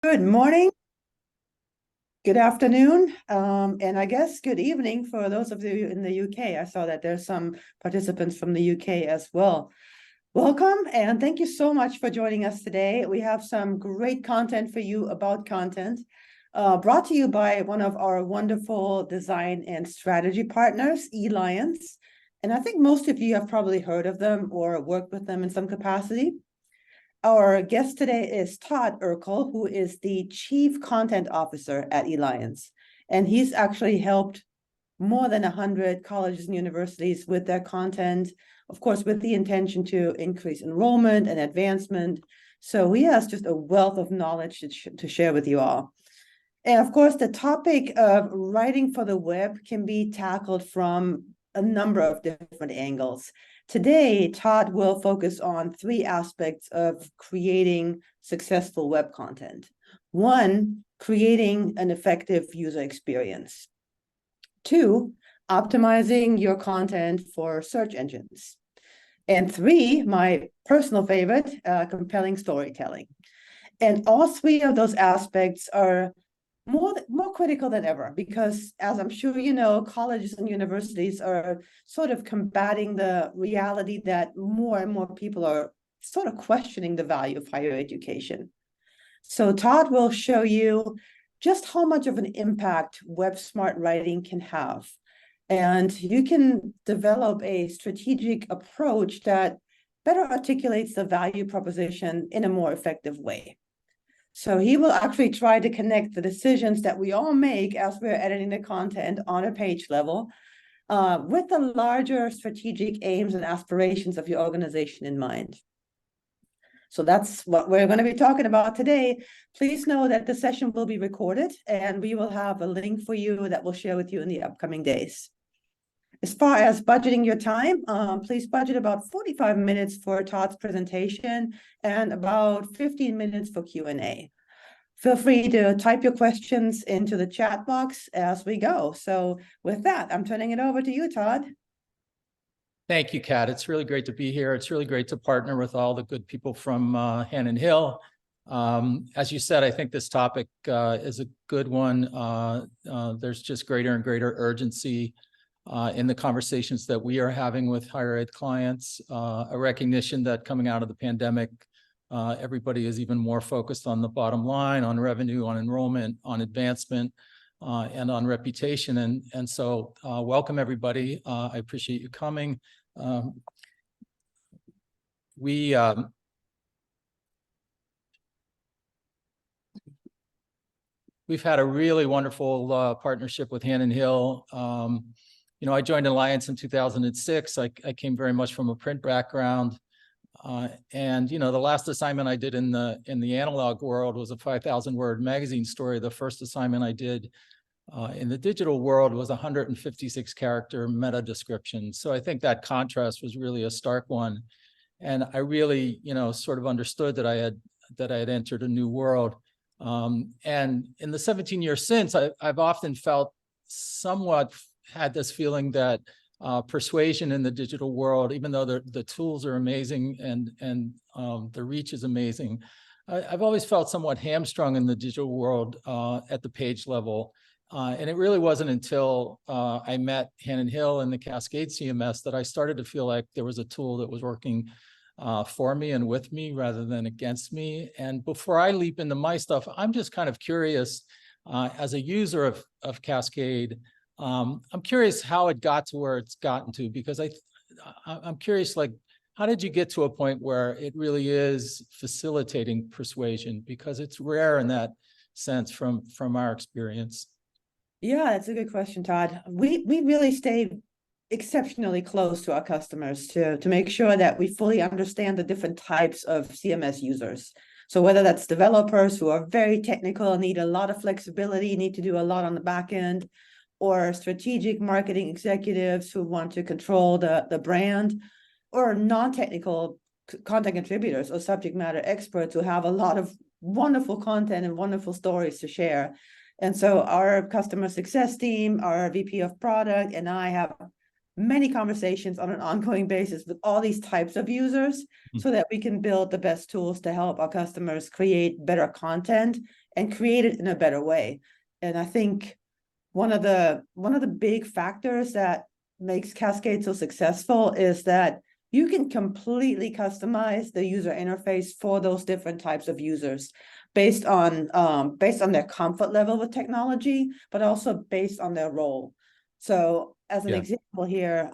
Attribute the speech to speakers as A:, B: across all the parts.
A: Good morning, good afternoon, and I guess good evening for those of you in the UK. I saw that there's some participants from the UK as well. Welcome, and thank you so much for joining us today. We have some great content for you about content, brought to you by one of our wonderful design and strategy partners, Eliance. And I think most of you have probably heard of them or worked with them in some capacity. Our guest today is Todd Urkel, who is the Chief Content Officer at Eliance. And he's actually helped more than 100 colleges and universities with their content, of course, with the intention to increase enrollment and advancement. So he has just a wealth of knowledge to share with you all. And of course, the topic of writing for the web can be tackled from a number of different angles. Today, Todd will focus on three aspects of creating successful web content. One, creating an effective user experience. Two, optimizing your content for search engines. And three, my personal favorite, compelling storytelling. And all three of those aspects are more critical than ever, because as I'm sure you know, colleges and universities are sort of combating the reality that more and more people are sort of questioning the value of higher education. So Todd will show you just how much of an impact web smart writing can have. And you can develop a strategic approach that better articulates the value proposition in a more effective way. So he will actually try to connect the decisions that we all make as we're editing the content on a page level with the larger strategic aims and aspirations of your organization in mind. So that's what we're going to be talking about today. Please know that the session will be recorded, and we will have a link for you that we'll share with you in the upcoming days. As far as budgeting your time, please budget about 45 minutes for Todd's presentation and about 15 minutes for Q&A. Feel free to type your questions into the chat box as we go. So with that, I'm turning it over to you, Todd.
B: Thank you, Kat. It's really great to be here. It's really great to partner with all the good people from Hannon Hill. As you said, I think this topic is a good one. There's just greater and greater urgency in the conversations that we are having with higher ed clients, a recognition that coming out of the pandemic, everybody is even more focused on the bottom line, on revenue, on enrollment, on advancement, and on reputation. And so welcome, everybody. I appreciate you coming. We've had a really wonderful partnership with Hannon Hill. You know, I joined Eliance in 2006. I came very much from a print background. And, you know, the last assignment I did in the analog world was a 5,000-word magazine story. The first assignment I did in the digital world was a 156-character meta description. So I think that contrast was really a stark one. And I really, you know, sort of understood that I had entered a new world. And in the 17 years since, I've often felt somewhat had this feeling that persuasion in the digital world, even though the tools are amazing and the reach is amazing, I've always felt somewhat hamstrung in the digital world at the page level. And it really wasn't until I met Hannon Hill and the Cascade CMS that I started to feel like there was a tool that was working for me and with me rather than against me. And before I leap into my stuff, I'm just kind of curious as a user of Cascade. I'm curious how it got to where it's gotten to, because I'm curious, like, how did you get to a point where it really is facilitating persuasion? Because it's rare in that sense from our experience.
A: Yeah, that's a good question, Todd. We really stay exceptionally close to our customers to make sure that we fully understand the different types of CMS users. So whether that's developers who are very technical, need a lot of flexibility, need to do a lot on the back end, or strategic marketing executives who want to control the brand, or non-technical content contributors or subject matter experts who have a lot of wonderful content and wonderful stories to share. And so our customer success team, our VP of product, and I have many conversations on an ongoing basis with all these types of users so that we can build the best tools to help our customers create better content and create it in a better way. And I think one of the big factors that makes Cascade so successful is that you can completely customize the user interface for those different types of users based on their comfort level with technology, but also based on their role. So as an example here,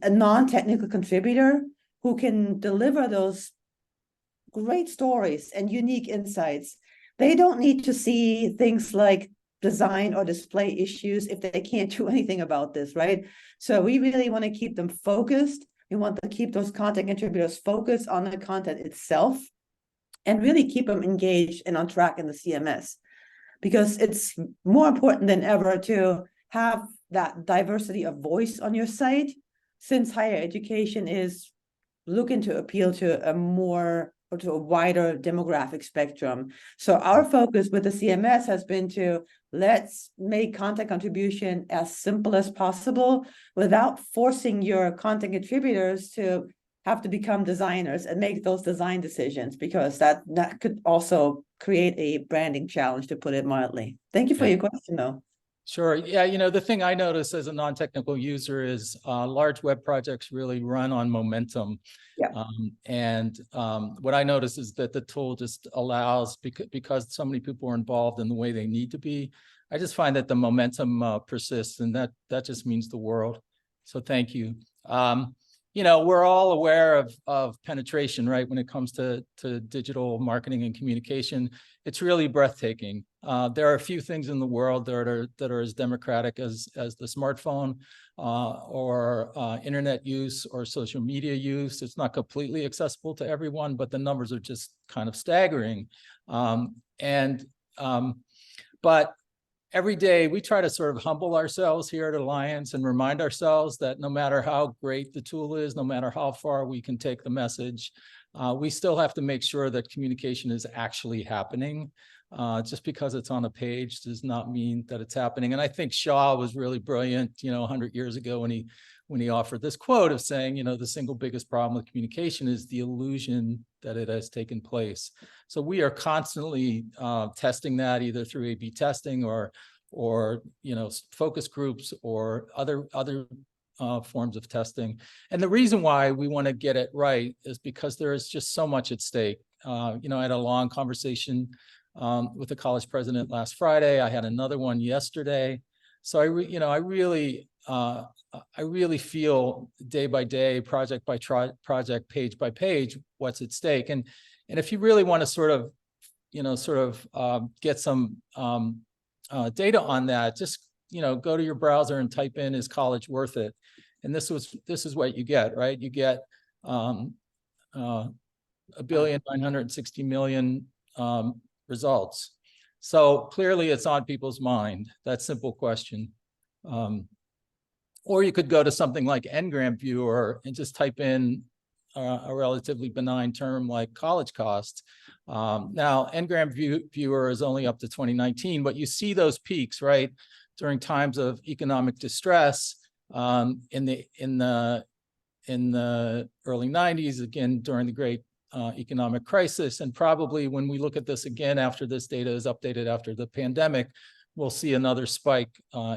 A: a non-technical contributor who can deliver those great stories and unique insights, they don't need to see things like design or display issues if they can't do anything about this, right? So we really want to keep them focused. We want to keep those content contributors focused on the content itself and really keep them engaged and on track in the CMS, because it's more important than ever to have that diversity of voice on your site, since higher education is looking to appeal to a wider demographic spectrum. So our focus with the CMS has been to let's make content contribution as simple as possible without forcing your content contributors to have to become designers and make those design decisions, because that could also create a branding challenge, to put it mildly. Thank you for your question, though.
B: Sure. Yeah, the thing I notice as a non-technical user is large web projects really run on momentum.
A: Yeah.
B: What I notice is that the tool just allows, because so many people are involved in the way they need to be, I just find that the momentum persists, and that just means the world. So thank you. We're all aware of penetration, right? When it comes to digital marketing and communication, it's really breathtaking. There are a few things in the world that are as democratic as the smartphone or internet use or social media use. It's not completely accessible to everyone, but the numbers are just kind of staggering. But every day we try to sort of humble ourselves here at Alliance and remind ourselves that no matter how great the tool is, no matter how far we can take the message, we still have to make sure that communication is actually happening. Just because it's on a page does not mean that it's happening. And I think Shaw was really brilliant, 100 years ago when he offered this quote of saying, the single biggest problem with communication is the illusion that it has taken place. So we are constantly testing that, either through A/B testing or focus groups or other forms of testing. And the reason why we want to get it right is because there is just so much at stake. I had a long conversation with the college president last Friday. I had another one yesterday. So I really feel day by day, project by project, page by page, what's at stake. And if you really want to sort of get some data on that, just go to your browser and type in, "Is college worth it?" And this is what you get, right? You get 1,960,000,000 results. So clearly it's on people's mind, that simple question. Or you could go to something like Ngram Viewer and just type in a relatively benign term like college costs. Now, Ngram Viewer is only up to 2019, but you see those peaks, right? During times of economic distress in the early 90s, again, during the great economic crisis. And probably when we look at this again after this data is updated after the pandemic, we'll see another spike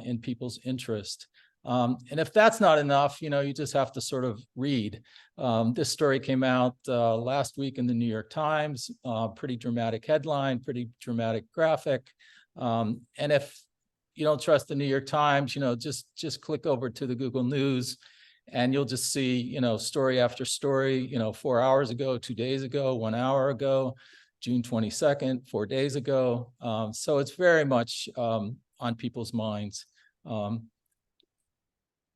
B: in people's interest. And if that's not enough, you just have to sort of read. This story came out last week in the New York Times, pretty dramatic headline, pretty dramatic graphic. And if you don't trust the New York Times, just click over to the Google News and you'll just see, story after story, 4 hours ago, 2 days ago, 1 hour ago, June 22nd, 4 days ago. So it's very much on people's minds.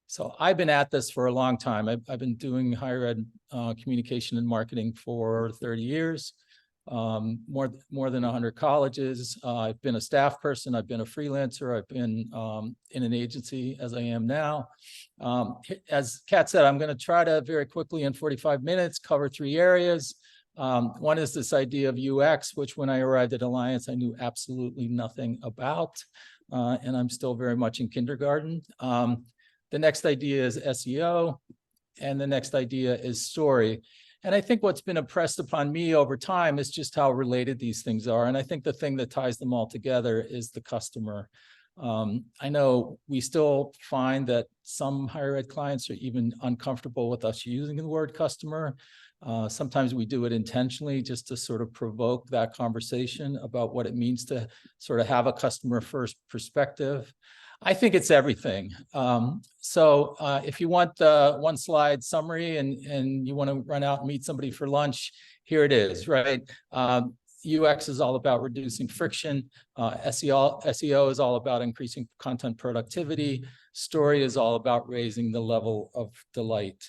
B: So I've been at this for a long time. I've been doing higher ed communication and marketing for 30 years, more than 100 colleges. I've been a staff person. I've been a freelancer. I've been in an agency as I am now. As Kat said, I'm going to try to very quickly in 45 minutes cover 3 areas. One is this idea of UX, which when I arrived at Alliance, I knew absolutely nothing about, and I'm still very much in kindergarten. The next idea is SEO, and the next idea is story. And I think what's been impressed upon me over time is just how related these things are. And I think the thing that ties them all together is the customer. I know we still find that some higher ed clients are even uncomfortable with us using the word customer. Sometimes we do it intentionally just to sort of provoke that conversation about what it means to sort of have a customer first perspective. I think it's everything. So if you want the one slide summary and you want to run out and meet somebody for lunch, here it is, right? UX is all about reducing friction. SEO is all about increasing content productivity. Story is all about raising the level of delight.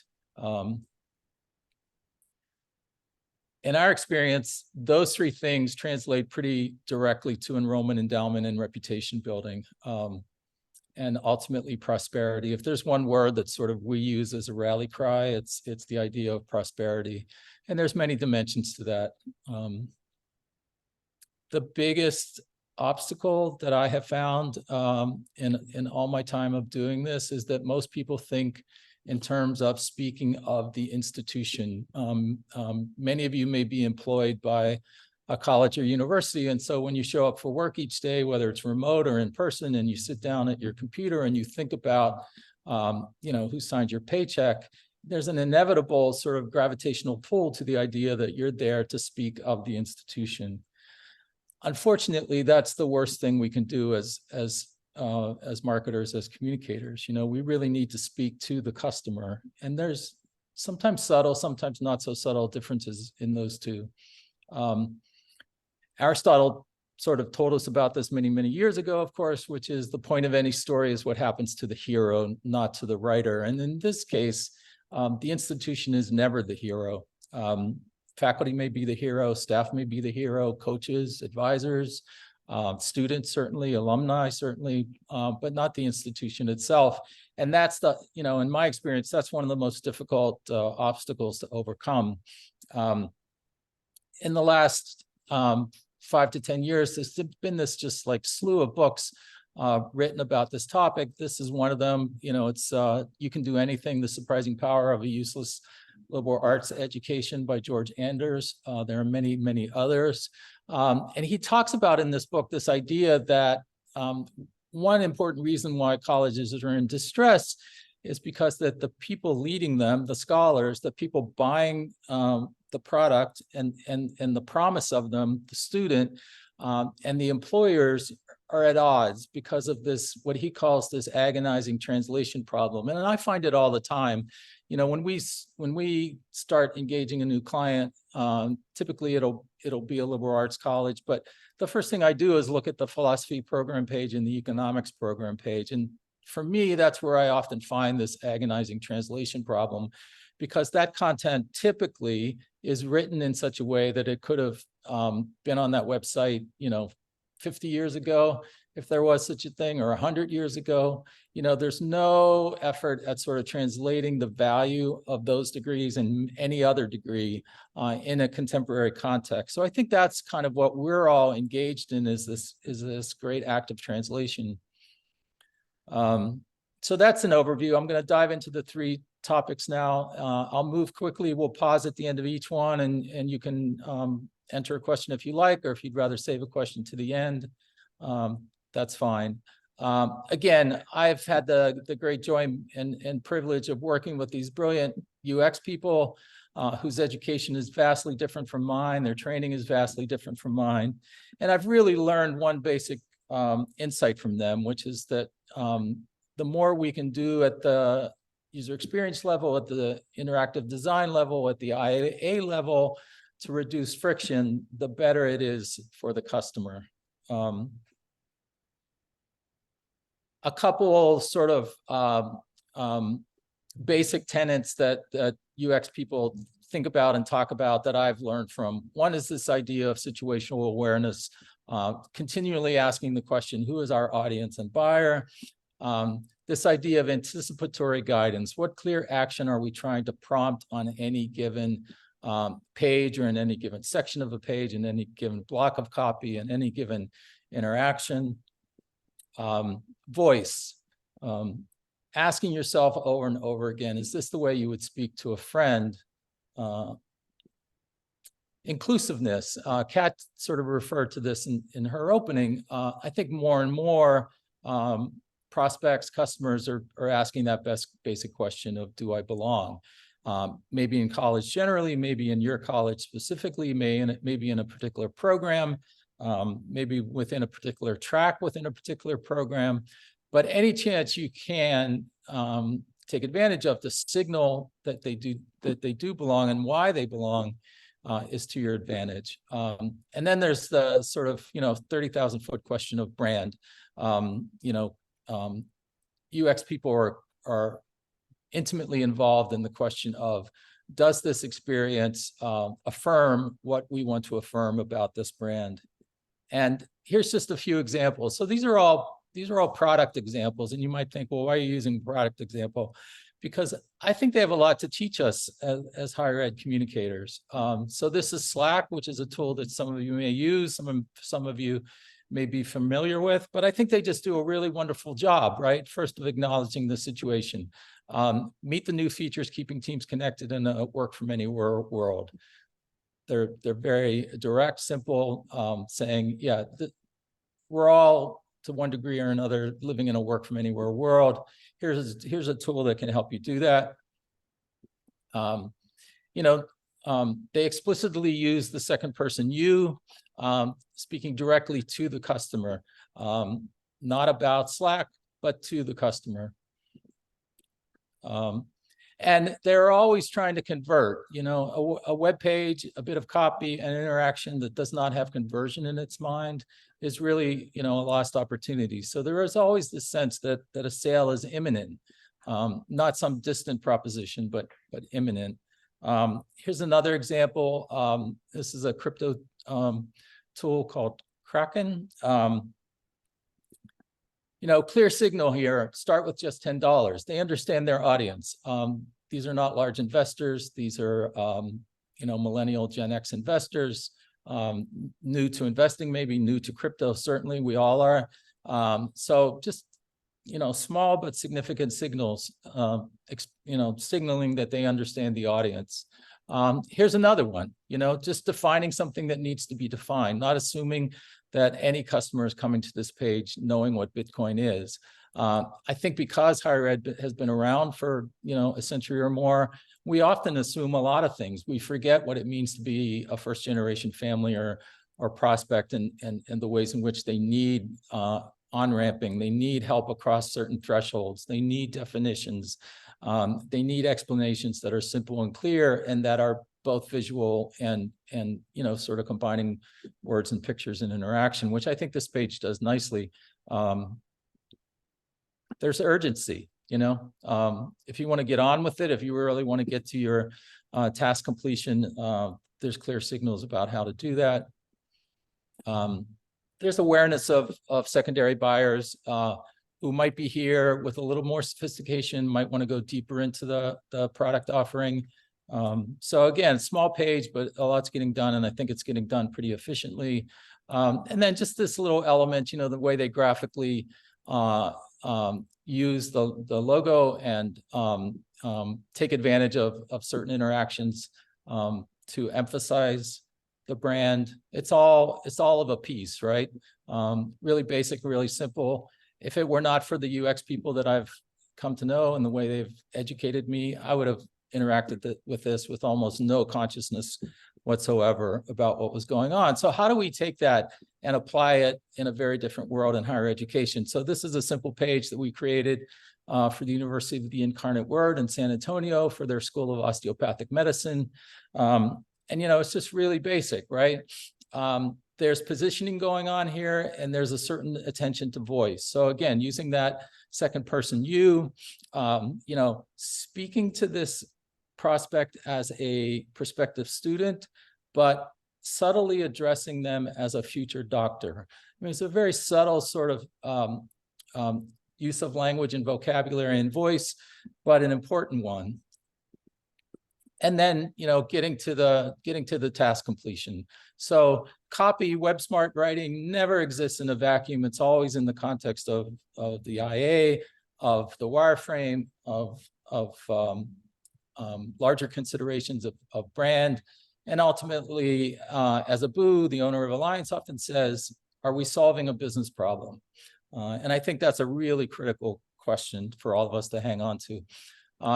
B: In our experience, those three things translate pretty directly to enrollment, endowment, and reputation building. And ultimately prosperity. If there's one word that sort of we use as a rally cry, it's the idea of prosperity. And there's many dimensions to that. The biggest obstacle that I have found in all my time of doing this is that most people think in terms of speaking of the institution. Many of you may be employed by a college or university. And so when you show up for work each day, whether it's remote or in person, and you sit down at your computer and you think about, who signed your paycheck, there's an inevitable sort of gravitational pull to the idea that you're there to speak of the institution. Unfortunately, that's the worst thing we can do as marketers, as communicators. We really need to speak to the customer. And there's sometimes subtle, sometimes not so subtle differences in those two. Aristotle sort of told us about this many, many years ago, of course, which is the point of any story is what happens to the hero, not to the writer. And in this case, the institution is never the hero. Faculty may be the hero, staff may be the hero, coaches, advisors, students, certainly, alumni, certainly, but not the institution itself. And that's in my experience, that's one of the most difficult obstacles to overcome. In the last 5 to 10 years, there's been this just like slew of books written about this topic. This is one of them. It's You Can Do Anything, The Surprising Power of a Useless Liberal Arts Education by George Anders. There are many, many others. And he talks about in this book this idea that one important reason why colleges are in distress is because that the people leading them, the scholars, the people buying the product and the promise of them, the student, and the employers are at odds because of this, what he calls this agonizing translation problem. And I find it all the time. When we start engaging a new client, typically it'll be a liberal arts college, but the first thing I do is look at the philosophy program page and the economics program page. And for me, that's where I often find this agonizing translation problem, because that content typically is written in such a way that it could have been on that website, 50 years ago, if there was such a thing, or 100 years ago. There's no effort at sort of translating the value of those degrees and any other degree in a contemporary context. So I think that's kind of what we're all engaged in, is this great act of translation. So that's an overview. I'm going to dive into the three topics now. I'll move quickly. We'll pause at the end of each one, and you can enter a question if you like, or if you'd rather save a question to the end, that's fine. Again, I've had the great joy and privilege of working with these brilliant UX people whose education is vastly different from mine. Their training is vastly different from mine. And I've really learned one basic insight from them, which is that the more we can do at the user experience level, at the interactive design level, at the IA level to reduce friction, the better it is for the customer. A couple sort of basic tenets that UX people think about and talk about that I've learned from. One is this idea of situational awareness, continually asking the question, who is our audience and buyer? This idea of anticipatory guidance. What clear action are we trying to prompt on any given page, or in any given section of a page, in any given block of copy, in any given interaction? Voice. Asking yourself over and over again, is this the way you would speak to a friend? inclusiveness. Kat sort of referred to this in her opening. I think more and more prospects, customers are asking that basic question of, do I belong? Maybe in college generally, maybe in your college specifically, maybe in a particular program, maybe within a particular track within a particular program. But any chance you can take advantage of the signal that they do belong and why they belong is to your advantage. And then there's the sort of 30,000-foot question of brand. UX people are intimately involved in the question of, does this experience affirm what we want to affirm about this brand? And here's just a few examples. So these are all product examples, and you might think, well, why are you using product example? Because I think they have a lot to teach us as higher ed communicators. So this is Slack, which is a tool that some of you may use, some of you may be familiar with, but I think they just do a really wonderful job, right? First, of acknowledging the situation. Meet the new features, keeping teams connected in a work from anywhere world. They're very direct, simple, saying, yeah, we're all to one degree or another living in a work from anywhere world. Here's a tool that can help you do that. They explicitly use the second person you, speaking directly to the customer, not about Slack, but to the customer. And they're always trying to convert, a web page, a bit of copy, an interaction that does not have conversion in its mind is really, a lost opportunity. So there is always this sense that a sale is imminent, not some distant proposition, but imminent. Here's another example. This is a crypto tool called Kraken. Clear signal here, start with just $10. They understand their audience. These are not large investors. These are, millennial Gen X investors, new to investing, maybe new to crypto. Certainly we all are. So just, small but significant signals, signaling that they understand the audience. Here's another one, just defining something that needs to be defined, not assuming that any customer is coming to this page knowing what Bitcoin is. I think because higher ed has been around for, a century or more, we often assume a lot of things. We forget what it means to be a first generation family or prospect and the ways in which they need on-ramping. They need help across certain thresholds. They need definitions. They need explanations that are simple and clear and that are both visual and sort of combining words and pictures and interaction, which I think this page does nicely. There's urgency, if you want to get on with it, if you really want to get to your task completion, there's clear signals about how to do that. There's awareness of secondary buyers who might be here with a little more sophistication, might want to go deeper into the product offering. So again, small page, but a lot's getting done, and I think it's getting done pretty efficiently. And then just this little element, the way they graphically use the logo and take advantage of certain interactions to emphasize the brand. It's all of a piece, right? Really basic, really simple. If it were not for the UX people that I've come to know and the way they've educated me, I would have interacted with this with almost no consciousness whatsoever about what was going on. So how do we take that and apply it in a very different world in higher education? So this is a simple page that we created for the University of the Incarnate Word in San Antonio for their School of Osteopathic Medicine. And, it's just really basic, right? There's positioning going on here, and there's a certain attention to voice. So again, using that second person you, speaking to this prospect as a prospective student, but subtly addressing them as a future doctor. I mean, it's a very subtle sort of use of language and vocabulary and voice, but an important one. And then, getting to the task completion. So copy, web smart writing never exists in a vacuum. It's always in the context of the IA, of the wireframe, of larger considerations of brand. And ultimately, as Abu, the owner of Alliance, often says, are we solving a business problem? And I think that's a really critical question for all of us to hang on to.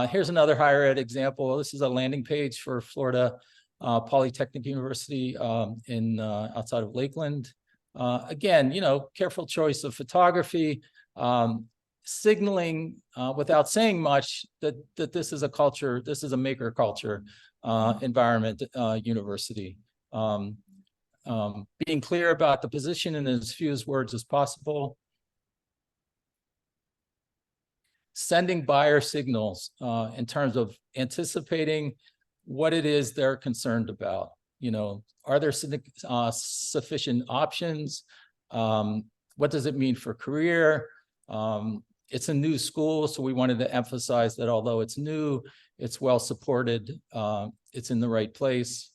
B: Here's another higher ed example. This is a landing page for Florida Polytechnic University outside of Lakeland. Again, careful choice of photography, signaling without saying much that this is a culture, this is a maker culture environment university. Being clear about the position in as few words as possible. Sending buyer signals in terms of anticipating what it is they're concerned about. Are there sufficient options? What does it mean for career? It's a new school, so we wanted to emphasize that although it's new, it's well supported, it's in the right place.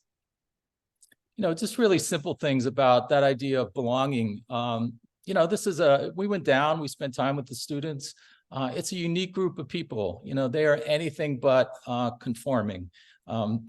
B: Just really simple things about that idea of belonging. We went down, we spent time with the students. It's a unique group of people. They are anything but conforming.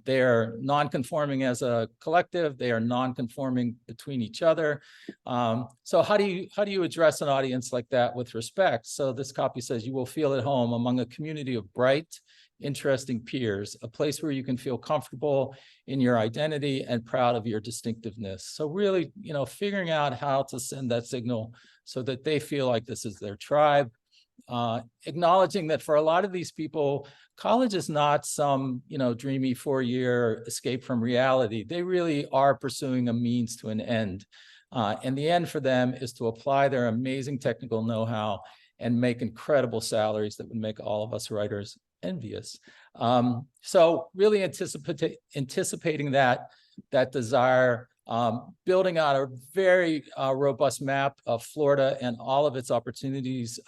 B: They are non-conforming as a collective. They are non-conforming between each other. So how do you address an audience like that with respect? So this copy says, you will feel at home among a community of bright, interesting peers, a place where you can feel comfortable in your identity and proud of your distinctiveness. So really, figuring out how to send that signal so that they feel like this is their tribe. Acknowledging that for a lot of these people, college is not some, dreamy 4-year escape from reality. They really are pursuing a means to an end. And the end for them is to apply their amazing technical know-how and make incredible salaries that would make all of us writers envious. So really anticipating that desire, building out a very robust map of Florida and all of its opportunities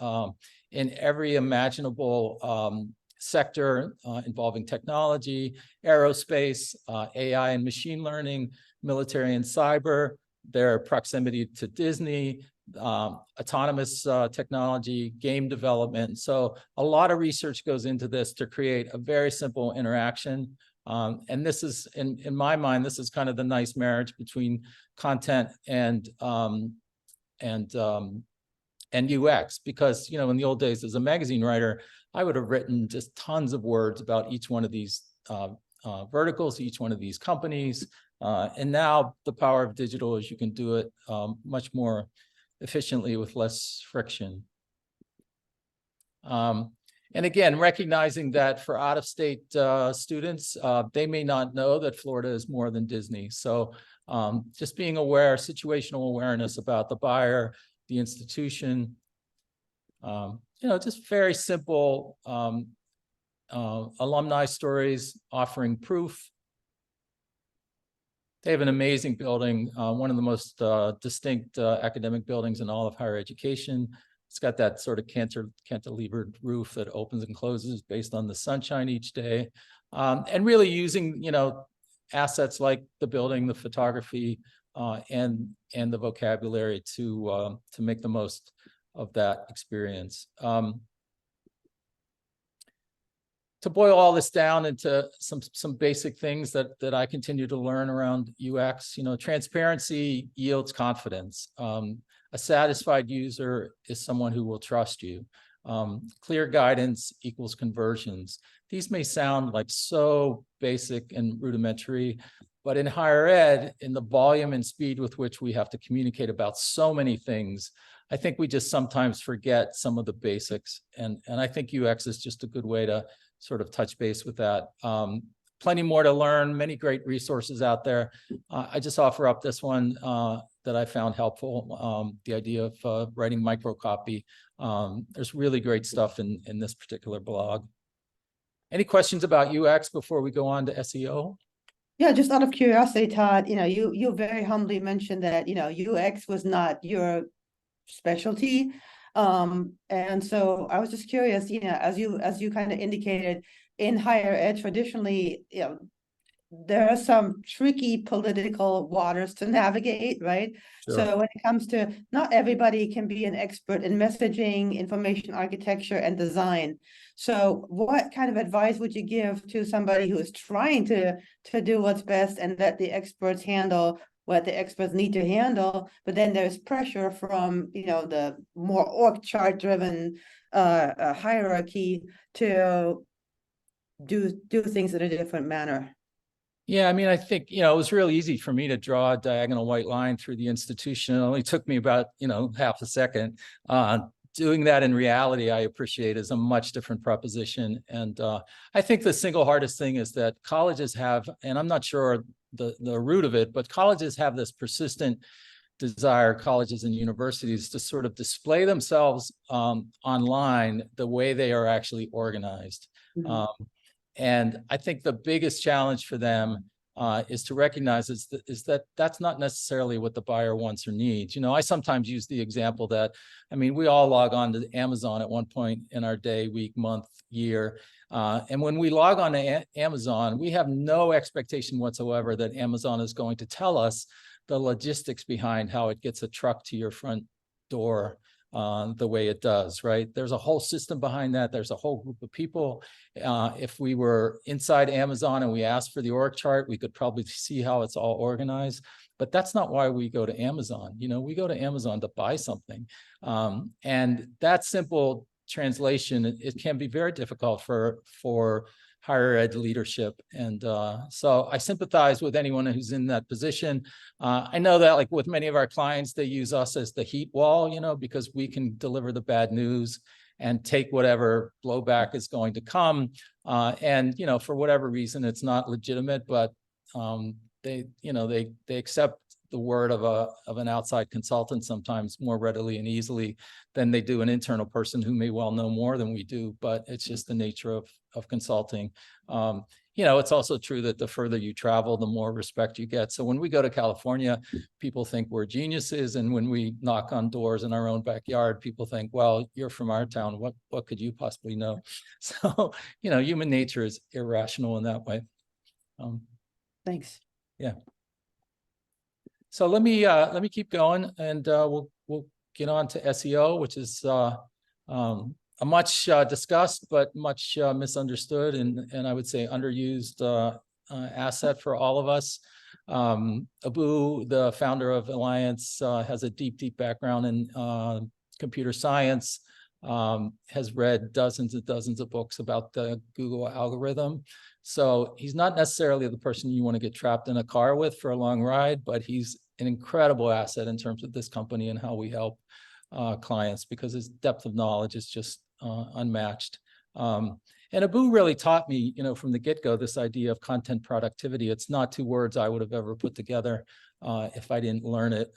B: in every imaginable sector involving technology, aerospace, AI and machine learning, military and cyber, their proximity to Disney, autonomous technology, game development. So a lot of research goes into this to create a very simple interaction. And this is, in my mind, this is kind of the nice marriage between content and UX, because, in the old days as a magazine writer, I would have written just tons of words about each one of these verticals, each one of these companies. And now the power of digital is you can do it much more efficiently with less friction. And again, recognizing that for out-of-state students, they may not know that Florida is more than Disney. So just being aware, situational awareness about the buyer, the institution, just very simple alumni stories offering proof. They have an amazing building, one of the most distinct academic buildings in all of higher education. It's got that sort of cantilevered roof that opens and closes based on the sunshine each day. And really using, assets like the building, the photography, and the vocabulary to make the most of that experience. To boil all this down into some basic things that I continue to learn around UX, transparency yields confidence. A satisfied user is someone who will trust you. Clear guidance equals conversions. These may sound like so basic and rudimentary, but in higher ed, in the volume and speed with which we have to communicate about so many things, I think we just sometimes forget some of the basics. And I think UX is just a good way to sort of touch base with that. Plenty more to learn, many great resources out there. I just offer up this one that I found helpful, the idea of writing microcopy. There's really great stuff in this particular blog. Any questions about UX before we go on to SEO?
A: Yeah, just out of curiosity, Todd, you very humbly mentioned that, UX was not your specialty. And so I was just curious, as you kind of indicated, in higher ed, traditionally, there are some tricky political waters to navigate, right?
B: Sure.
A: So when it comes to, not everybody can be an expert in messaging, information architecture, and design. So what kind of advice would you give to somebody who is trying to do what's best and let the experts handle what the experts need to handle, but then there's pressure from, you know, the more org chart driven hierarchy to do things in a different manner?
B: Yeah, I mean, I think, you know, it was real easy for me to draw a diagonal white line through the institution. It only took me about, you know, half a second. Doing that in reality, I appreciate, is a much different proposition. And I think the single hardest thing is that colleges have, and I'm not sure the root of it, but colleges have this persistent desire, colleges and universities, to sort of display themselves online the way they are actually organized.
A: Mm-hmm.
B: And I think the biggest challenge for them is to recognize is that that's not necessarily what the buyer wants or needs. You know, I sometimes use the example that, I mean, we all log on to Amazon at one point in our day, week, month, year. And when we log on to Amazon, we have no expectation whatsoever that Amazon is going to tell us the logistics behind how it gets a truck to your front door the way it does, right? There's a whole system behind that. There's a whole group of people. If we were inside Amazon and we asked for the org chart, we could probably see how it's all organized. But that's not why we go to Amazon. You know, we go to Amazon to buy something. And that simple translation, it can be very difficult for higher ed leadership. And so I sympathize with anyone who's in that position. I know that, like with many of our clients, they use us as the heat wall, you know, because we can deliver the bad news and take whatever blowback is going to come. And, you know, for whatever reason, it's not legitimate, but they accept the word of an outside consultant sometimes more readily and easily than they do an internal person who may well know more than we do, but it's just the nature of consulting. You know, it's also true that the further you travel, the more respect you get. So when we go to California, people think we're geniuses. And when we knock on doors in our own backyard, people think, well, you're from our town. What could you possibly know? So, you know, human nature is irrational in that way.
A: Thanks.
B: Yeah. So let me keep going, and we'll get on to SEO, which is a much discussed but much misunderstood and I would say underused asset for all of us. Abu, the founder of Alliance, has a deep background in computer science. Has read dozens and dozens of books about the Google algorithm. So he's not necessarily the person you want to get trapped in a car with for a long ride, but he's an incredible asset in terms of this company and how we help clients, because his depth of knowledge is just unmatched. And Abu really taught me, you know, from the get-go, this idea of content productivity. It's not two words I would have ever put together if I didn't learn it.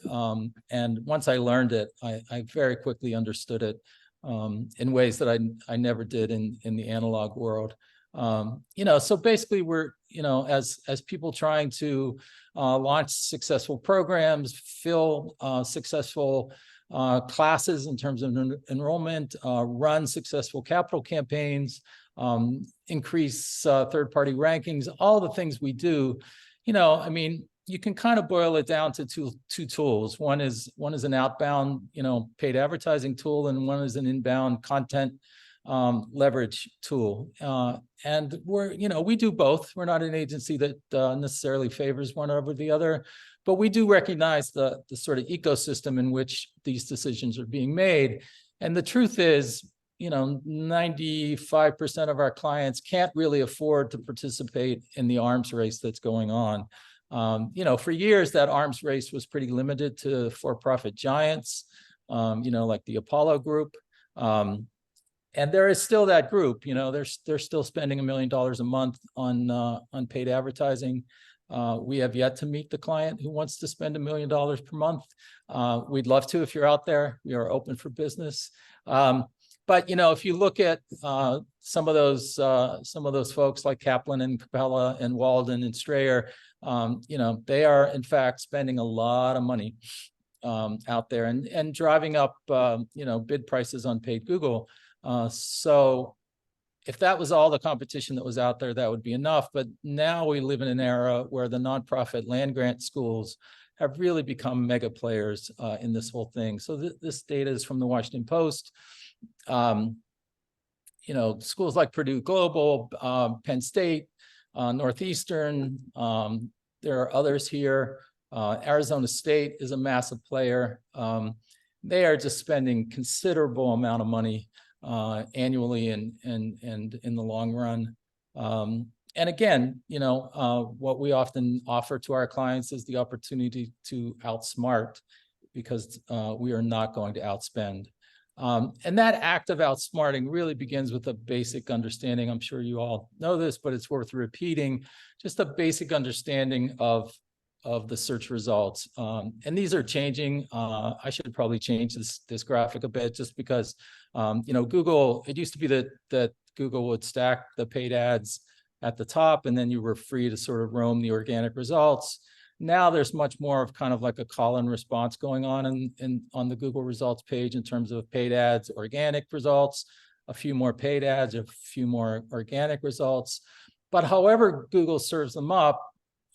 B: And once I learned it, I very quickly understood it in ways that I never did in the analog world. You know, so basically we're, you know, as people trying to launch successful programs, fill successful classes in terms of enrollment, run successful capital campaigns, increase third-party rankings, all the things we do, you know, I mean, you can kind of boil it down to two tools. One is an outbound, you know, paid advertising tool, and one is an inbound content leverage tool. And we're, you know, we do both. We're not an agency that necessarily favors one over the other, but we do recognize the sort of ecosystem in which these decisions are being made. And the truth is, you know, 95% of our clients can't really afford to participate in the arms race that's going on. You know, for years, that arms race was pretty limited to for-profit giants, you know, like the Apollo Group. And there is still that group, you know, they're still spending $1 million a month on paid advertising. We have yet to meet the client who wants to spend $1 million per month. We'd love to if you're out there. We are open for business. But you know, if you look at some of those folks like Kaplan and Capella and Walden and Strayer, you know, they are in fact spending a lot of money out there and driving up you know, bid prices on paid Google. So if that was all the competition that was out there, that would be enough. But now we live in an era where the nonprofit land grant schools have really become mega players in this whole thing. So this data is from the Washington Post. You know, schools like Purdue Global, Penn State, Northeastern, there are others here. Arizona State is a massive player. They are just spending considerable amount of money annually and in the long run. And again, you know, what we often offer to our clients is the opportunity to outsmart, because we are not going to outspend. And that act of outsmarting really begins with a basic understanding. I'm sure you all know this, but it's worth repeating, just a basic understanding of the search results. And these are changing. I should probably change this graphic a bit, just because, you know, Google, it used to be that Google would stack the paid ads at the top, and then you were free to sort of roam the organic results. Now there's much more of kind of like a call and response going on on the Google results page in terms of paid ads, organic results, a few more paid ads, a few more organic results. But however Google serves them up,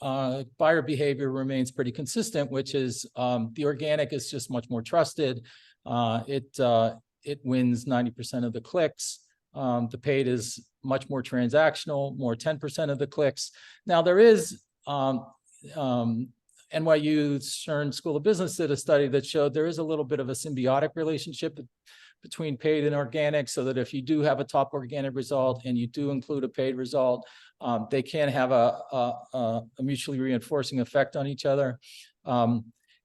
B: buyer behavior remains pretty consistent, which is the organic is just much more trusted. It wins 90% of the clicks. The paid is much more transactional, more 10% of the clicks. Now there is NYU Stern School of Business did a study that showed there is a little bit of a symbiotic relationship between paid and organic, so that if you do have a top organic result and you do include a paid result, they can have a mutually reinforcing effect on each other.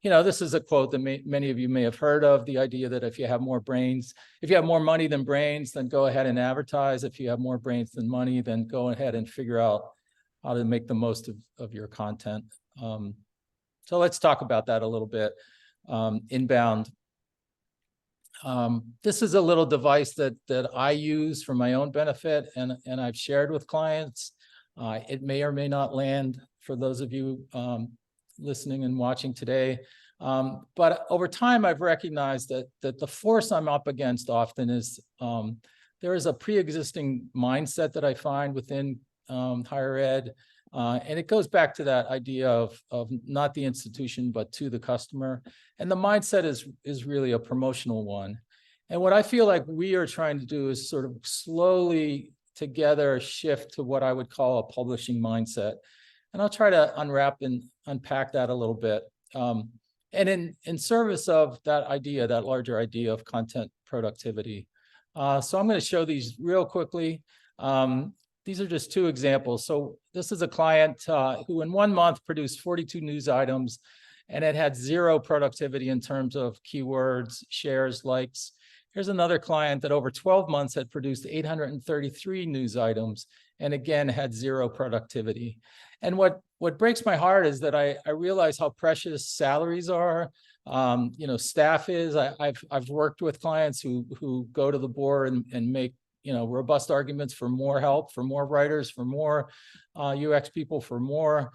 B: You know, this is a quote that many of you may have heard of, the idea that if you have more brains, if you have more money than brains, then go ahead and advertise. If you have more brains than money, then go ahead and figure out how to make the most of your content. So let's talk about that a little bit. Inbound. This is a little device that I use for my own benefit, and I've shared with clients. It may or may not land for those of you listening and watching today. But over time, I've recognized that the force I'm up against often is there is a pre-existing mindset that I find within higher ed. And it goes back to that idea of not the institution, but to the customer. And the mindset is really a promotional one. And what I feel like we are trying to do is sort of slowly together shift to what I would call a publishing mindset. And I'll try to unwrap and unpack that a little bit. And in service of that idea, that larger idea of content productivity. So I'm going to show these real quickly. These are just two examples. So this is a client who in 1 month produced 42 news items, and it had zero productivity in terms of keywords, shares, likes. Here's another client that over 12 months had produced 833 news items, and again had zero productivity. And what breaks my heart is that I realize how precious salaries are. You know, staff is. I've worked with clients who go to the board and make, you know, robust arguments for more help, for more writers, for more UX people, for more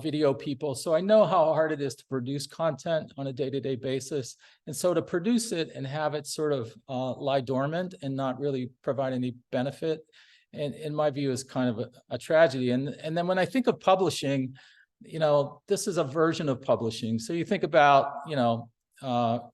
B: video people. So I know how hard it is to produce content on a day-to-day basis. And so to produce it and have it sort of lie dormant and not really provide any benefit, and in my view, is kind of a tragedy. And then when I think of publishing, you know, this is a version of publishing. So you think about, you know,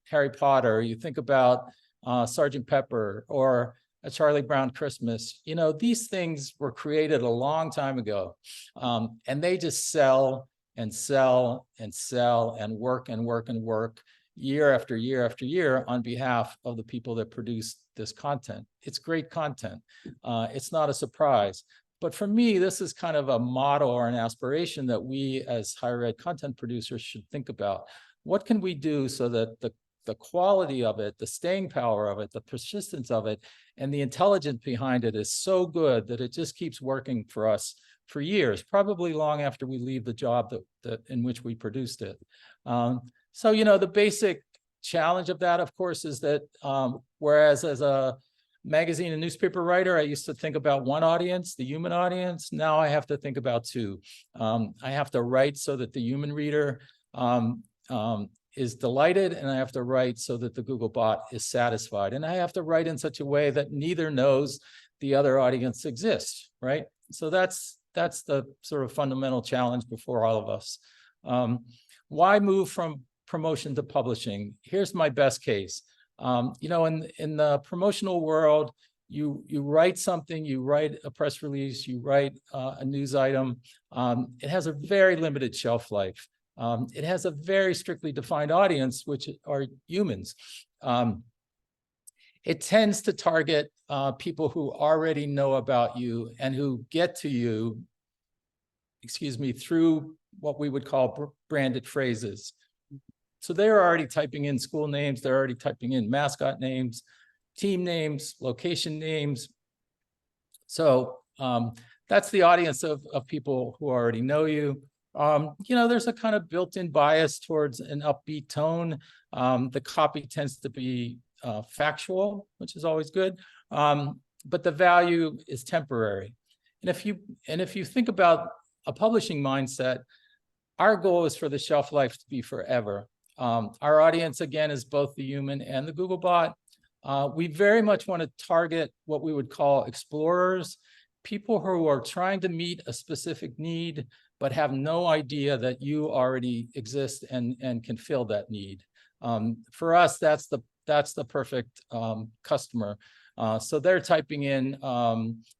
B: Harry Potter, you think about Sgt. Pepper, or A Charlie Brown Christmas. You know, these things were created a long time ago, and they just sell and sell and sell and work and work and work year after year after year on behalf of the people that produce this content. It's great content. It's not a surprise. But for me, this is kind of a model or an aspiration that we as higher ed content producers should think about. What can we do so that the quality of it, the staying power of it, the persistence of it, and the intelligence behind it is so good that it just keeps working for us for years, probably long after we leave the job that in which we produced it. So, you know, the basic challenge of that, of course, is that whereas as a magazine and newspaper writer, I used to think about one audience, the human audience. Now I have to think about two. I have to write so that the human reader is delighted, and I have to write so that the Googlebot is satisfied. And I have to write in such a way that neither knows the other audience exists, right? So that's the sort of fundamental challenge before all of us. Why move from promotion to publishing? Here's my best case. You know, in the promotional world, you write something, you write a press release, you write a news item. It has a very limited shelf life. It has a very strictly defined audience, which are humans. It tends to target people who already know about you and who get to you, excuse me, through what we would call branded phrases. So they're already typing in school names, they're already typing in mascot names, team names, location names. So that's the audience of people who already know you. You know, there's a kind of built-in bias towards an upbeat tone. The copy tends to be factual, which is always good, but the value is temporary. And if you think about a publishing mindset, our goal is for the shelf life to be forever. Our audience, again, is both the human and the Googlebot. We very much want to target what we would call explorers, people who are trying to meet a specific need, but have no idea that you already exist and can fill that need. For us, that's the perfect customer. So they're typing in,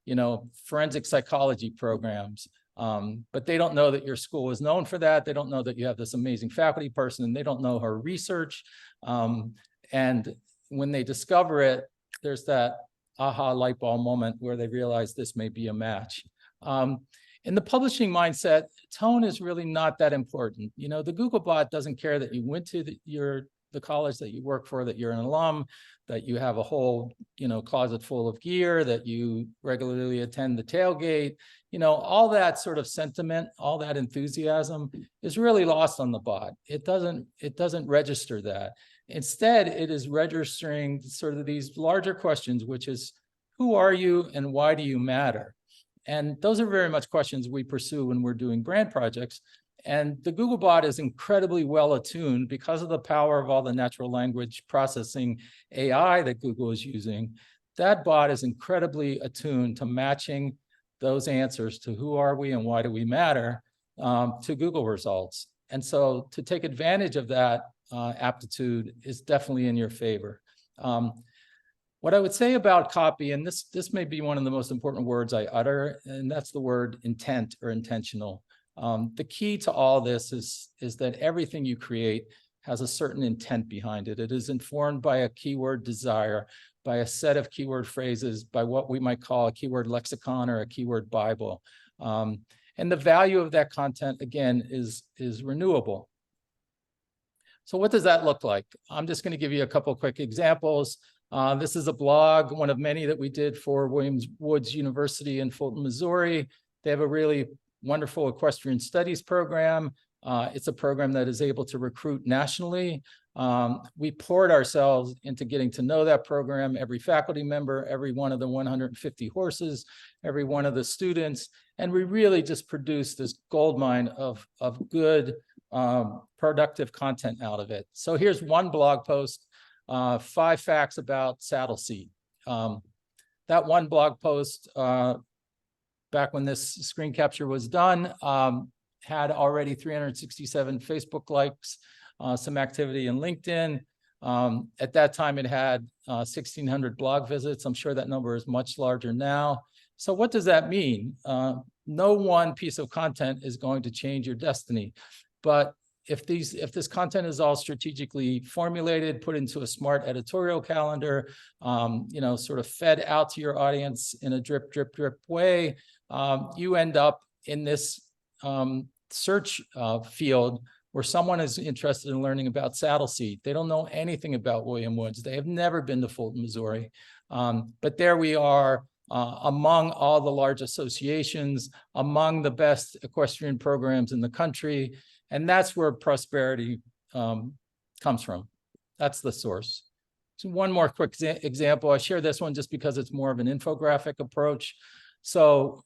B: you know, forensic psychology programs, but they don't know that your school is known for that. They don't know that you have this amazing faculty person, and they don't know her research. And when they discover it, there's that aha light bulb moment where they realize this may be a match. In the publishing mindset, tone is really not that important. You know, the Googlebot doesn't care that you went to the college that you work for, that you're an alum, that you have a whole, you know, closet full of gear, that you regularly attend the tailgate. You know, all that sort of sentiment, all that enthusiasm is really lost on the bot. It doesn't register that. Instead, it is registering sort of these larger questions, which is, who are you and why do you matter? And those are very much questions we pursue when we're doing brand projects. And the Googlebot is incredibly well attuned because of the power of all the natural language processing AI that Google is using. That bot is incredibly attuned to matching those answers to who are we and why do we matter to Google results. And so to take advantage of that aptitude is definitely in your favor. What I would say about copy, and this may be one of the most important words I utter, and that's the word intent or intentional. The key to all this is that everything you create has a certain intent behind it. It is informed by a keyword desire, by a set of keyword phrases, by what we might call a keyword lexicon or a keyword Bible. And the value of that content, again, is renewable. So what does that look like? I'm just going to give you a couple of quick examples. This is a blog, one of many that we did for William Woods University in Fulton, Missouri. They have a really wonderful equestrian studies program. It's a program that is able to recruit nationally. We poured ourselves into getting to know that program, every faculty member, every one of the 150 horses, every one of the students, and we really just produced this goldmine of good, productive content out of it. So here's one blog post, 5 facts about saddle seat. That one blog post, back when this screen capture was done, had already 367 Facebook likes, some activity in LinkedIn. At that time, it had 1,600 blog visits. I'm sure that number is much larger now. So what does that mean? No one piece of content is going to change your destiny. But if this content is all strategically formulated, put into a smart editorial calendar, you know, sort of fed out to your audience in a drip, drip, drip way, you end up in this search field where someone is interested in learning about saddle seat. They don't know anything about William Woods. They have never been to Fulton, Missouri. But there we are among all the large associations, among the best equestrian programs in the country. And that's where prosperity comes from. That's the source. So one more quick example. I share this one just because it's more of an infographic approach. So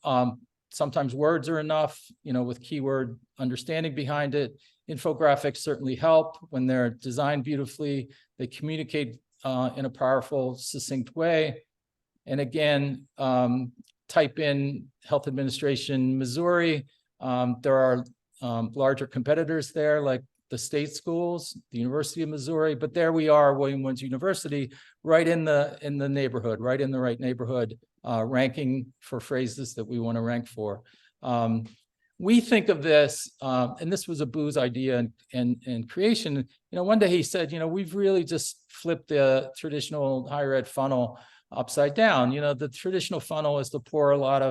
B: sometimes words are enough, you know, with keyword understanding behind it. Infographics certainly help when they're designed beautifully. They communicate in a powerful, succinct way. And again, type in Health Administration Missouri. There are larger competitors there, like the state schools, the University of Missouri, but there we are, William Woods University, right in the neighborhood, right in the right neighborhood, ranking for phrases that we want to rank for. We think of this, and this was a Boo's idea and creation. You know, one day he said, you know, we've really just flipped the traditional higher ed funnel upside down. You know, the traditional funnel is to pour a lot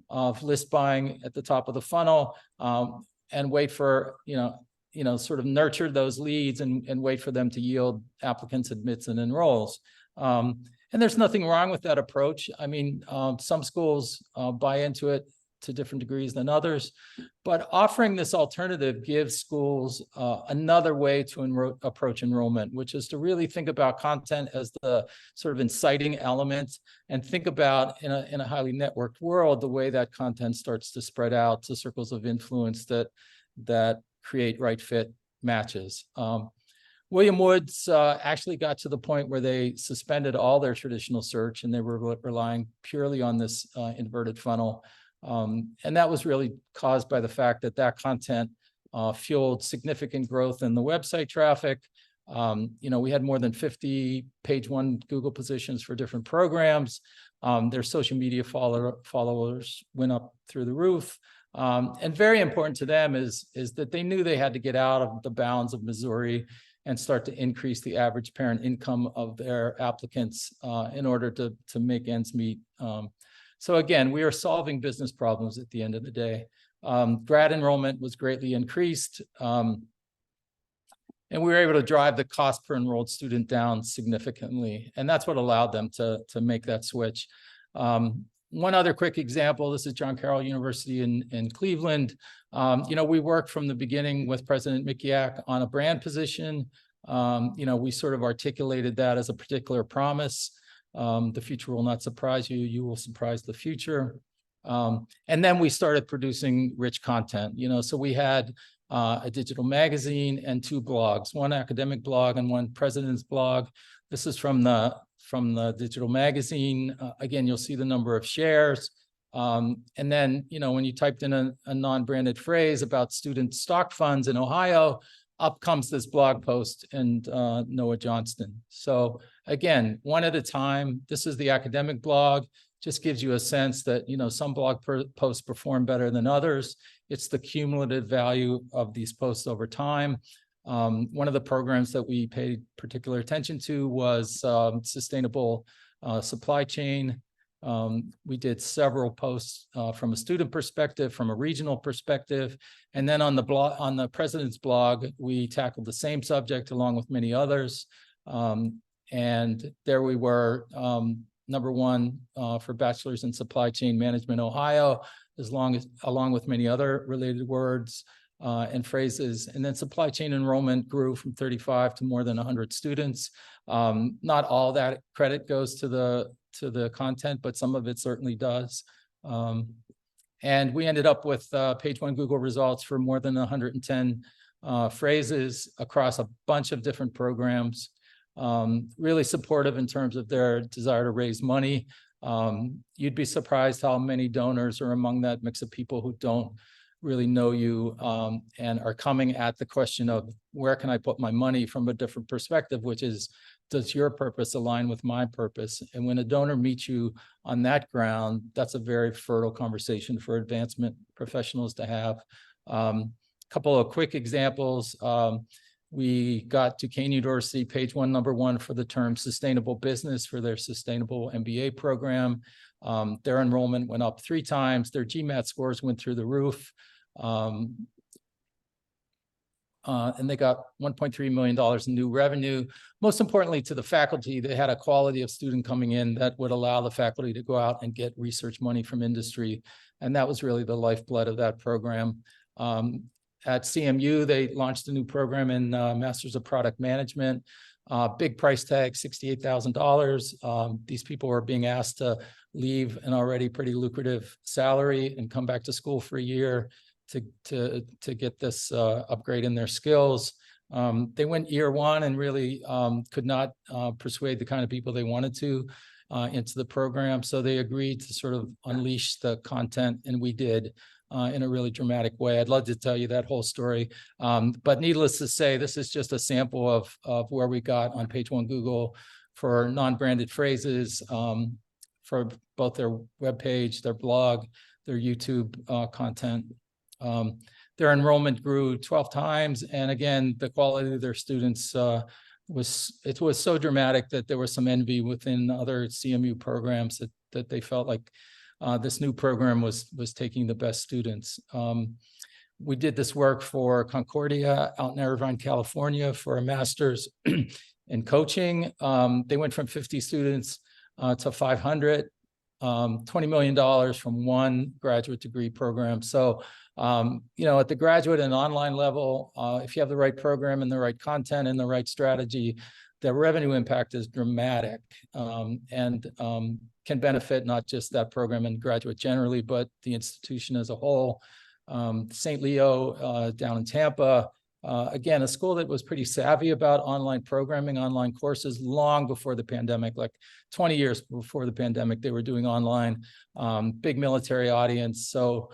B: of list buying at the top of the funnel, and wait for, sort of nurture those leads and wait for them to yield applicants, admits, and enrolls. And there's nothing wrong with that approach. I mean, some schools buy into it to different degrees than others, but offering this alternative gives schools another way to approach enrollment, which is to really think about content as the sort of inciting element, and think about in a highly networked world, the way that content starts to spread out to circles of influence that create right fit matches. William Woods actually got to the point where they suspended all their traditional search and they were relying purely on this inverted funnel. And that was really caused by the fact that content fueled significant growth in the website traffic. We had more than 50 page one Google positions for different programs. Their social media followers went up through the roof. And very important to them is that they knew they had to get out of the bounds of Missouri and start to increase the average parent income of their applicants in order to make ends meet. So again, we are solving business problems at the end of the day. Grad enrollment was greatly increased, and we were able to drive the cost per enrolled student down significantly. And that's what allowed them to make that switch. One other quick example, this is John Carroll University in Cleveland. We worked from the beginning with President Mikiak on a brand position. We sort of articulated that as a particular promise. The future will not surprise you, you will surprise the future. And then we started producing rich content, so we had a digital magazine and 2 blogs, one academic blog and one president's blog. This is from the digital magazine. Again, you'll see the number of shares. And then, when you typed in a non-branded phrase about student stock funds in Ohio, up comes this blog post and Noah Johnston. So again, one at a time. This is the academic blog. Just gives you a sense that, some blog posts perform better than others. It's the cumulative value of these posts over time. One of the programs that we paid particular attention to was sustainable supply chain. We did several posts from a student perspective, from a regional perspective, and then on the president's blog, we tackled the same subject along with many others. And there we were, number one for bachelor's in supply chain management, Ohio, along with many other related words and phrases. And then supply chain enrollment grew from 35 to more than 100 students. Not all that credit goes to the content, but some of it certainly does. And we ended up with page one Google results for more than 110 phrases across a bunch of different programs. Really supportive in terms of their desire to raise money. You'd be surprised how many donors are among that mix of people who don't really know you and are coming at the question of where can I put my money from a different perspective, which is, does your purpose align with my purpose? And when a donor meets you on that ground, that's a very fertile conversation for advancement professionals to have. Couple of quick examples. We got Duquesne University page one, number one for the term sustainable business for their sustainable MBA program. Their enrollment went up 3 times. Their GMAT scores went through the roof. And they got $1.3 million in new revenue. Most importantly to the faculty, they had a quality of student coming in that would allow the faculty to go out and get research money from industry. And that was really the lifeblood of that program. At CMU, they launched a new program in Masters of Product Management. Big price tag, $68,000. These people were being asked to leave an already pretty lucrative salary and come back to school for a year to get this upgrade in their skills. They went year one and really could not persuade the kind of people they wanted to into the program. So they agreed to sort of unleash the content, and we did in a really dramatic way. I'd love to tell you that whole story. But needless to say, this is just a sample of where we got on Page One Google for non-branded phrases, for both their webpage, their blog, their YouTube content. Their enrollment grew 12 times. And again, the quality of their students was so dramatic that there was some envy within other CMU programs that they felt like this new program was taking the best students. We did this work for Concordia out in Irvine, California for a master's in coaching. They went from 50 students to 500, $20 million from one graduate degree program. So, at the graduate and online level, if you have the right program and the right content and the right strategy, the revenue impact is dramatic, and can benefit not just that program and graduate generally, but the institution as a whole. St. Leo down in Tampa, again, a school that was pretty savvy about online programming, online courses long before the pandemic, like 20 years before the pandemic, they were doing online, big military audience. So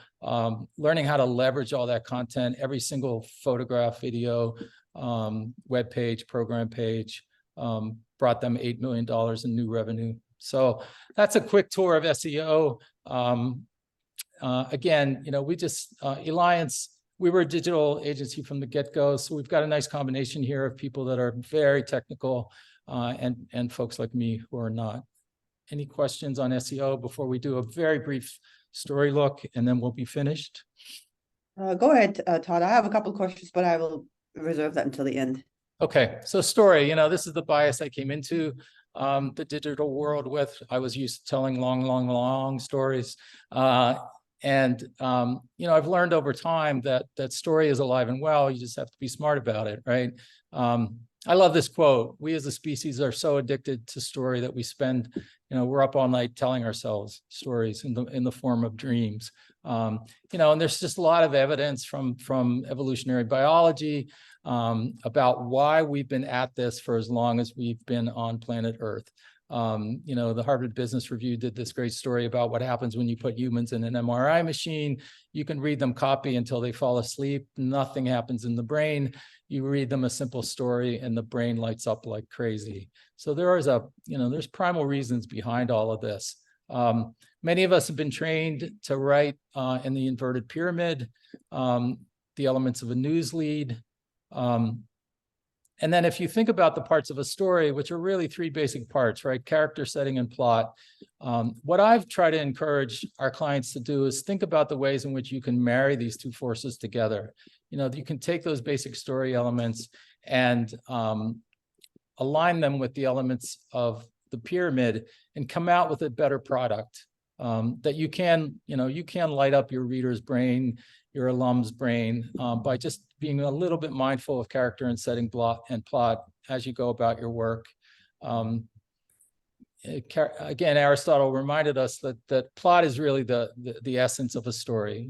B: learning how to leverage all that content, every single photograph, video, web page, program page, brought them $8 million in new revenue. So that's a quick tour of SEO. Again, we just, Alliance, we were a digital agency from the get-go. So we've got a nice combination here of people that are very technical and folks like me who are not. Any questions on SEO before we do a very brief story look, and then we'll be finished?
A: Go ahead, Todd. I have a couple of questions, but I will reserve that until the end.
B: Okay, so story, this is the bias I came into the digital world with. I was used to telling long stories. And I've learned over time that story is alive and well. You just have to be smart about it, right? I love this quote. We as a species are so addicted to story that we spend, we're up all night telling ourselves stories in the form of dreams. And there's just a lot of evidence from evolutionary biology about why we've been at this for as long as we've been on planet Earth. The Harvard Business Review did this great story about what happens when you put humans in an MRI machine. You can read them copy until they fall asleep. Nothing happens in the brain. You read them a simple story and the brain lights up like crazy. So there's primal reasons behind all of this. Many of us have been trained to write in the inverted pyramid, the elements of a news lead. And then if you think about the parts of a story, which are really three basic parts, right? Character, setting, and plot. What I've tried to encourage our clients to do is think about the ways in which you can marry these two forces together. You can take those basic story elements and align them with the elements of the pyramid and come out with a better product that you can light up your reader's brain, your alum's brain, by just being a little bit mindful of character and setting plot as you go about your work. Again, Aristotle reminded us that plot is really the essence of a story.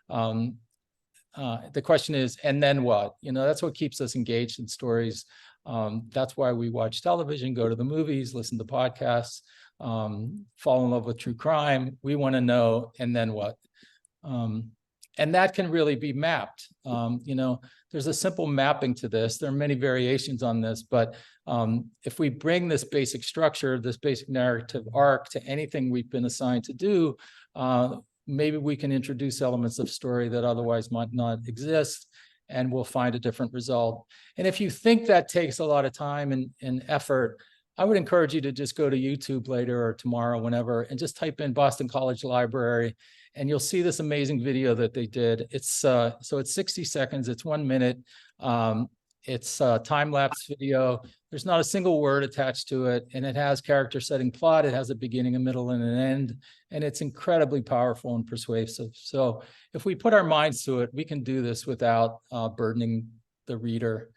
B: The question is, and then what? That's what keeps us engaged in stories. That's why we watch television, go to the movies, listen to podcasts, fall in love with true crime. We want to know, and then what? And that can really be mapped. There's a simple mapping to this. There are many variations on this, but if we bring this basic structure, this basic narrative arc to anything we've been assigned to do, maybe we can introduce elements of story that otherwise might not exist, and we'll find a different result. And if you think that takes a lot of time and effort, I would encourage you to just go to YouTube later or tomorrow, whenever, and just type in Boston College Library, and you'll see this amazing video that they did. It's 60 seconds, it's 1 minute. It's a time-lapse video. There's not a single word attached to it, and it has character, setting, plot. It has a beginning, a middle, and an end, and it's incredibly powerful and persuasive. So if we put our minds to it, we can do this without burdening the reader.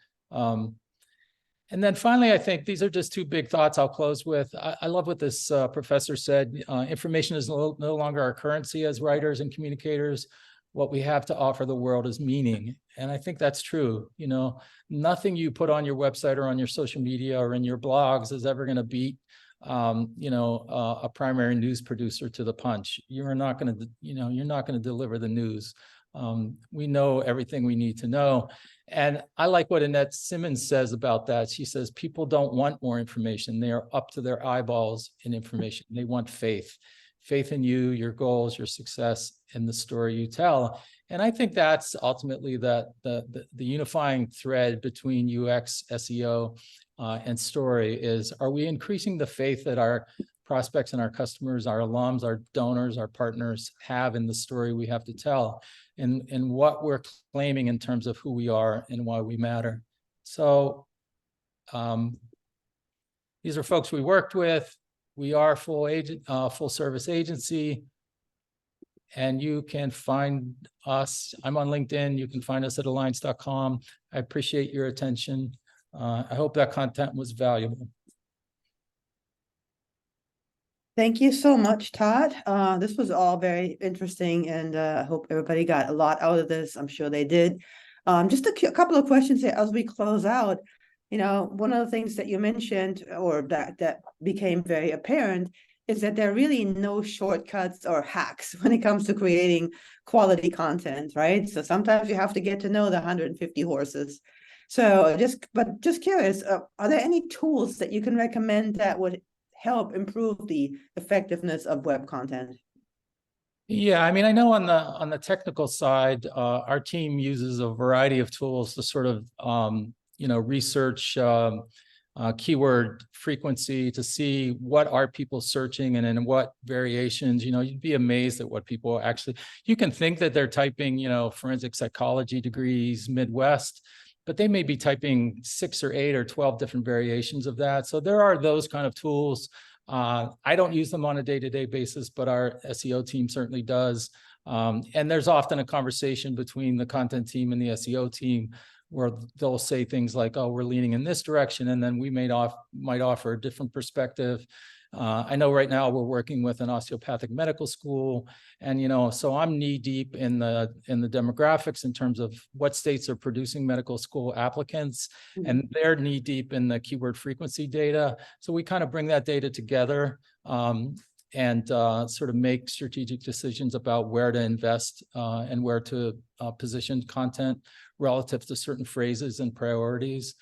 B: And then finally, I think these are just two big thoughts I'll close with. I love what this professor said. Information is no longer our currency as writers and communicators. what we have to offer the world is meaning. And I think that's true. You know, nothing you put on your website or on your social media or in your blogs is ever going to beat, a primary news producer to the punch. You're not going to, you're not going to deliver the news. We know everything we need to know. And I like what Annette Simmons says about that. She says, people don't want more information. They are up to their eyeballs in information. They want faith in you, your goals, your success, and the story you tell. And I think that's ultimately the unifying thread between UX, SEO, and story is, are we increasing the faith that our prospects and our customers, our alums, our donors, our partners have in the story we have to tell, and what we're claiming in terms of who we are and why we matter. So these are folks we worked with. We are full service agency, and you can find us. I'm on LinkedIn. You can find us at alliance.com. I appreciate your attention. I hope that content was valuable.
A: Thank you so much, Todd. This was all very interesting, and I hope everybody got a lot out of this. I'm sure they did. Just a couple of questions here as we close out. You know, one of the things that you mentioned, or that became very apparent, is that there are really no shortcuts or hacks when it comes to creating quality content, right? So sometimes you have to get to know the 150 horses. So just curious, are there any tools that you can recommend that would help improve the effectiveness of web content?
B: Yeah, I mean, I know on the technical side, our team uses a variety of tools to sort of research keyword frequency to see what are people searching and in what variations. You'd be amazed at what people actually, you can think that they're typing, forensic psychology degrees, Midwest, but they may be typing 6 or 8 or 12 different variations of that. So there are those kind of tools. I don't use them on a day-to-day basis, but our SEO team certainly does. And there's often a conversation between the content team and the SEO team where they'll say things like, oh, we're leaning in this direction, and then we might offer a different perspective. I know right now we're working with an osteopathic medical school, and so I'm knee deep in the demographics in terms of what states are producing medical school applicants, and they're knee deep in the keyword frequency data. So we kind of bring that data together and sort of make strategic decisions about where to invest and where to position content relative to certain phrases and priorities.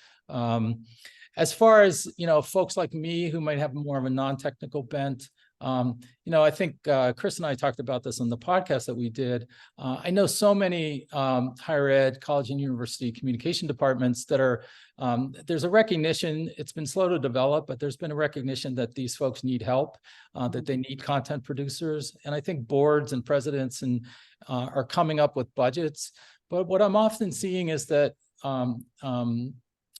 B: As far as, folks like me who might have more of a non-technical bent, I think Chris and I talked about this on the podcast that we did. I know so many higher ed, college and university communication departments that are, there's a recognition, it's been slow to develop, but there's been a recognition that these folks need help, that they need content producers. And I think boards and presidents are coming up with budgets. But what I'm often seeing is that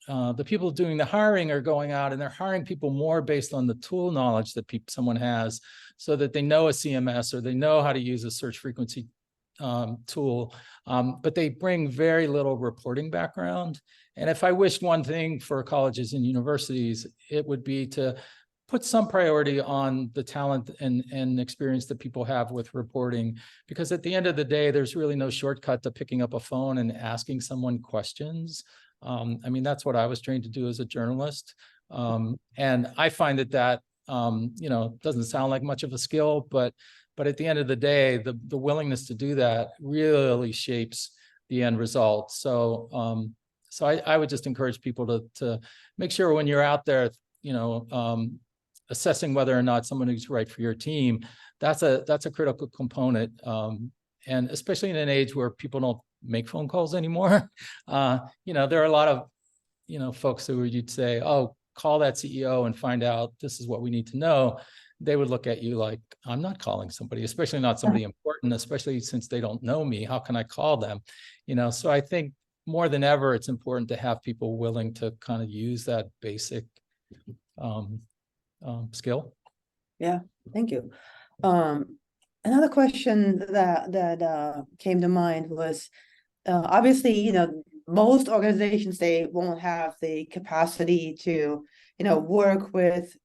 B: the people doing the hiring are going out and they're hiring people more based on the tool knowledge that someone has, so that they know a CMS or they know how to use a search frequency tool, but they bring very little reporting background. And if I wished one thing for colleges and universities, it would be to put some priority on the talent and experience that people have with reporting, because at the end of the day, there's really no shortcut to picking up a phone and asking someone questions. I mean, that's what I was trained to do as a journalist. And I find that doesn't sound like much of a skill, but at the end of the day, the willingness to do that really shapes the end result. So I would just encourage people to make sure when you're out there, assessing whether or not someone is right for your team, that's a critical component. And especially in an age where people don't make phone calls anymore, there are a lot of, folks who you'd say, oh, call that CEO and find out this is what we need to know. They would look at you like, I'm not calling somebody, especially not somebody important, especially since they don't know me. How can I call them? So I think more than ever, it's important to have people willing to kind of use that basic skill.
A: Yeah, thank you. Another question that came to mind was, obviously, most organizations, they won't have the capacity to, work with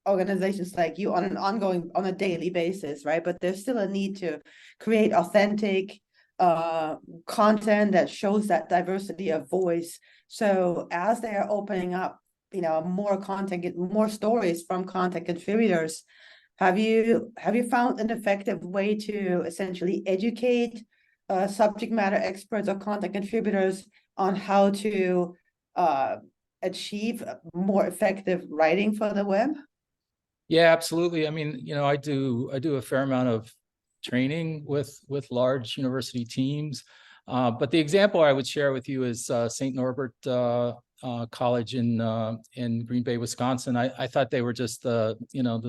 A: organizations like you on a daily basis, right? But there's still a need to create authentic, content that shows that diversity of voice. So as they are opening up, more content, more stories from content contributors, have you found an effective way to essentially educate subject matter experts or content contributors on how to achieve more effective writing for the web?
B: Yeah, absolutely. I mean, I do a fair amount of training with large university teams. But the example I would share with you is St. Norbert College in Green Bay, Wisconsin. I thought they were just the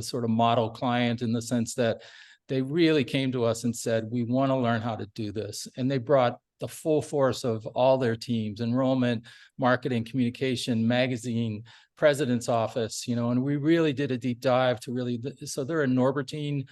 B: sort of model client, in the sense that they really came to us and said, we want to learn how to do this. And they brought the full force of all their teams: enrollment, marketing, communication, magazine, president's office, and we really did a deep dive to really, so they're a Norbertine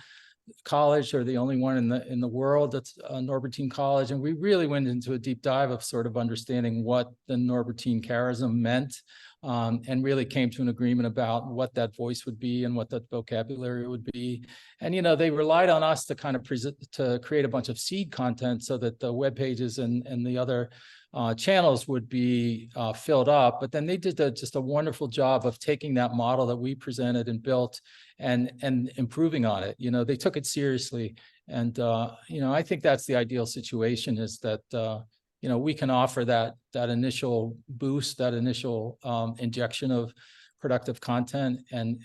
B: college. They're the only one in the world that's a Norbertine college. And we really went into a deep dive of sort of understanding what the Norbertine charism meant, and really came to an agreement about what that voice would be and what that vocabulary would be. And, they relied on us to kind of to create a bunch of seed content so that the web pages and the other channels would be filled up. But then they did just a wonderful job of taking that model that we presented and built and improving on it. They took it seriously. And, I think that's the ideal situation, is that, we can offer that initial boost, that initial injection of productive content, and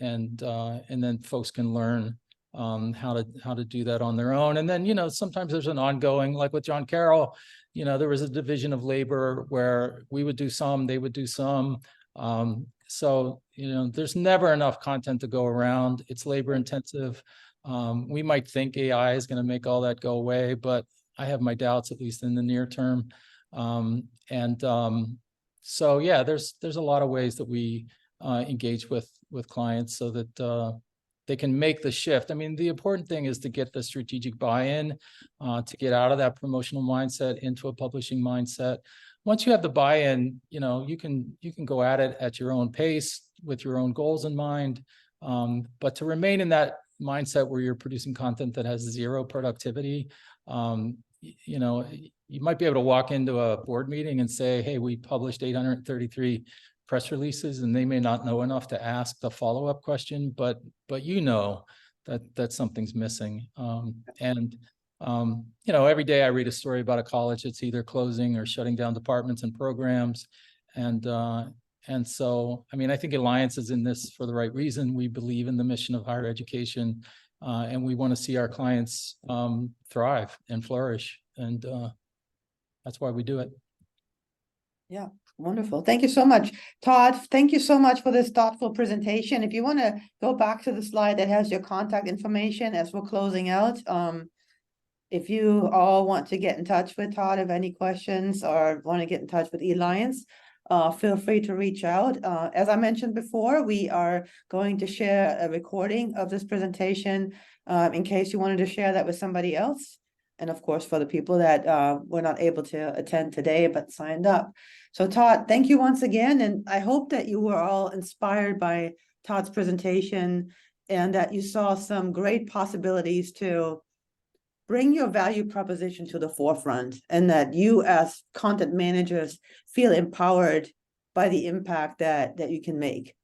B: then folks can learn how to do that on their own. And then, sometimes there's an ongoing, like with John Carroll, there was a division of labor where we would do some, they would do some. So, there's never enough content to go around. It's labor intensive. We might think AI is going to make all that go away, but I have my doubts, at least in the near term. So yeah, there's a lot of ways that we engage with clients so that they can make the shift. I mean, the important thing is to get the strategic buy-in, to get out of that promotional mindset into a publishing mindset. Once you have the buy-in, you can go at it at your own pace with your own goals in mind. But to remain in that mindset where you're producing content that has zero productivity, you might be able to walk into a board meeting and say, hey, we published 833 press releases, and they may not know enough to ask the follow-up question, but that something's missing. Every day I read a story about a college that's either closing or shutting down departments and programs. And so, I mean, I think Alliance is in this for the right reason. We believe in the mission of higher education, and we want to see our clients thrive and flourish. And that's why we do it.
A: Yeah, wonderful. Thank you so much, Todd. Thank you so much for this thoughtful presentation. If you want to go back to the slide that has your contact information as we're closing out, if you all want to get in touch with Todd, have any questions, or want to get in touch with eAlliance, feel free to reach out. As I mentioned before, we are going to share a recording of this presentation in case you wanted to share that with somebody else. And of course, for the people that were not able to attend today but signed up. So Todd, thank you once again. And I hope that you were all inspired by Todd's presentation and that you saw some great possibilities to bring your value proposition to the forefront, and that you as content managers feel empowered by the impact that you can make.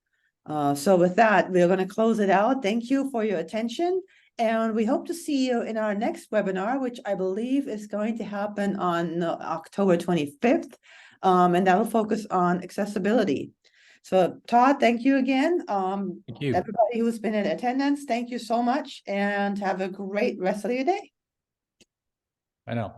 A: So with that, we're going to close it out. Thank you for your attention. And we hope to see you in our next webinar, which I believe is going to happen on October 25th. And that'll focus on accessibility. So Todd, thank you again.
B: Thank you.
A: Everybody who's been in attendance, thank you so much, and have a great rest of your day.
B: I know.